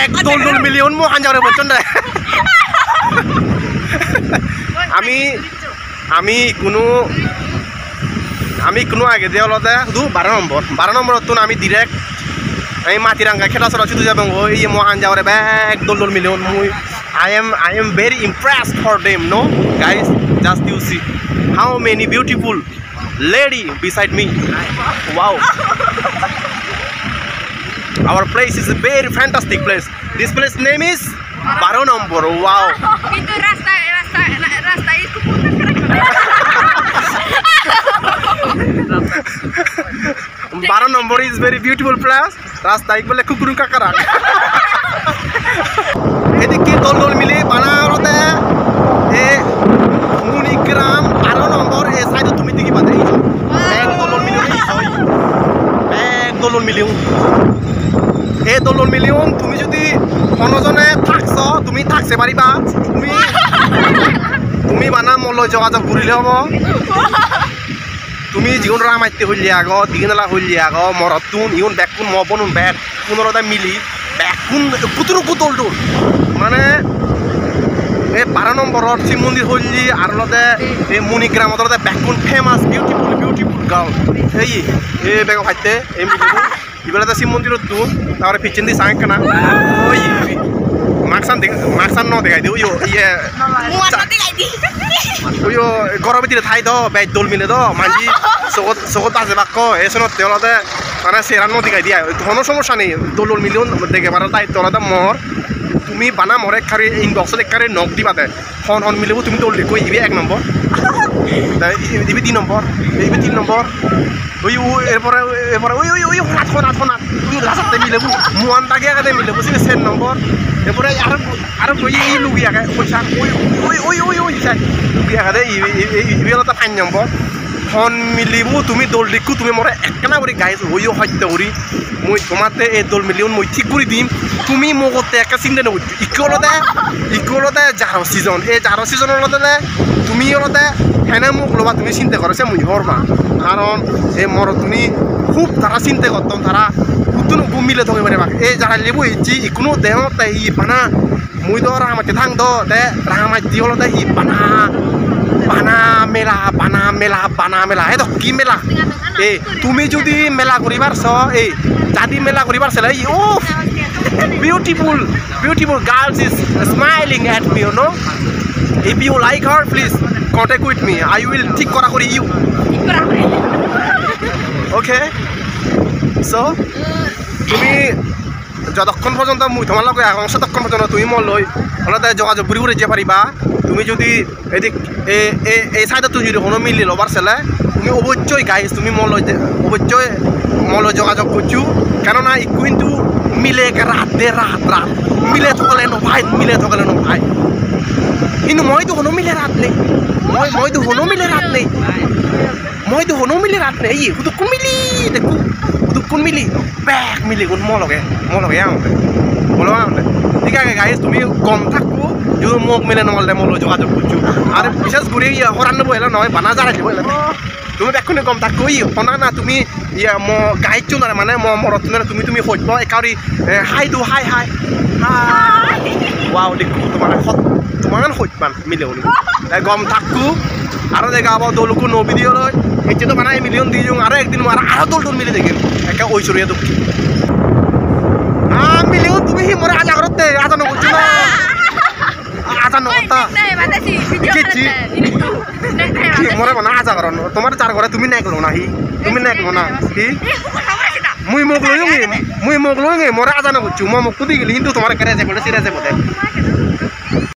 Bag দোল million মো হাজারে বচন দে আমি কোনো আগে দিয়ে হলতে শুধু 12 নম্বর তো আমি ডিরেক্ট আমি মাটিরাঙ্গা খেলা চলা শুধু যাবো এই মহান যাওয়ারে ব্যাগ দোল মিলিয়ন মুই I am very impressed for them, no guys, just you see how many beautiful lady beside me. Wow. Our place is a very fantastic place. This place name is 12 number. Wow. Itu rasta itu Baron number is very beautiful place. Rasta ik bole kukuru kakara. এদিকে দোল মিলি বানারতে এ মুনিগ্রাম 12 নম্বর এ সাইডে তুমি দেখি পাতে এই bag দোল million bag দোল মিলিয়ন এ দোল মিলিয়ন তুমি যদি কোনজনে থাকছ তুমি থাকছে পারিবা তুমি বানা মল যোগাযোগ করিলে হব তুমি যিকোন রামাইতে হইলি আগ দিগিনালা হইলি আগ মরতুন ইউন ব্যাকুন মবনুন ব্যাগ কোনরদা মিলি ব্যাকুন কুতুরু কুতল দোল মানে এই 12 নম্বরত শিব মন্দির হইলি আর লতে এই মুনিগ্রামত লতে ব্যাকুন ফেমাস বিউটিফুল গাঁও এই ব্যাগ খাইতে এই মিলিবো ইবেলাতে শিব মন্দিরত তুন তারপরে পিছন দি সাং কানা ওই মাকসান ন দেখাই দিও ইয়ে ওই গরমে দিলে ঠাই দো ব্যাগ দোল মিলে দো মাঝি চকত বাজে বাক্য এসনত তেওলতে মানে সেরান ন দেখাই দিয়া কোনো সমস্যা নেই দোল মিলিয়ন দেখে পারা তাই তোলাতে মর তুমি বানা মরে খারি ইনবক্সত একারে নক দিবাতে হন মিলিব তুমি দোল দেখো ইবি 1 নম্বর ইবি 2 নম্বর ইবি 3 নম্বর ওই এরপরে ওই হাত তুমি লাস্টে মিলিব মুয়ান দাগে আগে মিলিব সে 4 নম্বর এরপরে আর কই লুগি আগে পয়সা ওই চাই লুগি আগে ইবি হলো 5 নম্বর হন মিলিব তুমি দোল দেখো তুমি মরে একনা করে গাইছ ওই হত্যা করি মই তোমাতে এই দোল মিলিয়ন মই ঠিক করে দিম তুমি মগতে একা চিন্তা নকৰি ইকুয়ালতে জারো সিজন এই জারো সিজনের লতে তুমি অলতে হেনে মোক লবা তুমি চিন্তা করেছে মই হরবা কারণ এই মর তুমি খুব তারা চিন্তা করতাম তারা কুতুনো মিলে থাকে পারে এই যারা লেবু ইচ্ছি ইকুনো দেহ তাই ই বানা মই তো রামাতে থাং দো দে রামাতি হলতে ই বানা মেলা এতো কি মেলা এই তুমি যদি মেলা করিবার ছ এই যদি মেলা করিবার ছ এই ও beautiful girls is smiling at me, you know. If you like her, please contact with me. I will ঠিক করা করি you. Okay. So তুমি যতক্ষণ পর্যন্ত মুই তোমার লগে অংশ ততক্ষণ পর্যন্ত তুমি মল লই অলতে যোগাযোগ ঘুরি যে পারিবা তুমি যদি এদিক এই সাইডে তুমি যদি কোনো মিলি লবার ছেলে তুমি অবশ্যই গাইস তুমি অবশ্যই মল যোগাযোগ করছো কেননা ই কিন্তু মিলে রাত মিলে থাকলে ন ভাই কিন্তু মই তো কোনো মিলে রাত নেই মই তো কোনো মিলে রাত নেই এই হুদুকুন মিলি দেখো হুদুকুন মিলি ব্যাগ মিলি কোন মলগে আমতে ঠিক আছে গাইস তুমি কম থাকবো যদি মোক মিলে নহলে মল যোগাযোগ করছো আর বিশেষ করে হরান নেবো এলা নয় বানা জারাই দিব এলা তুমি দেখুনে কম থাকো শোনা না তুমি গাইড চলারে মানে মরত তুমি সত্য একাউরি হাই ওয়াও দেখো তোমার সত্যমান মিলে তাই গম থাকো আর দেখা আবার দোলকু নবী দিয়ে লয় এটি তো মানে মিলিয়ন দিয়ে যাও আরো একদিন আরো দোল মিলে দেখিম একে ঐশ্বরিয়া দুঃখী মিলিয়ন তুমি মরে আজা করতে আজা নকরছো না আজা নকরতা মরে বানা আজা কর তোমার চার ঘরে তুমি নেকলো না মুই মোক লই মরে আজা নকরছো মই মোক তো দিয়ে গেলি কিন্তু তোমার কেরে যাবে সিরা যাবে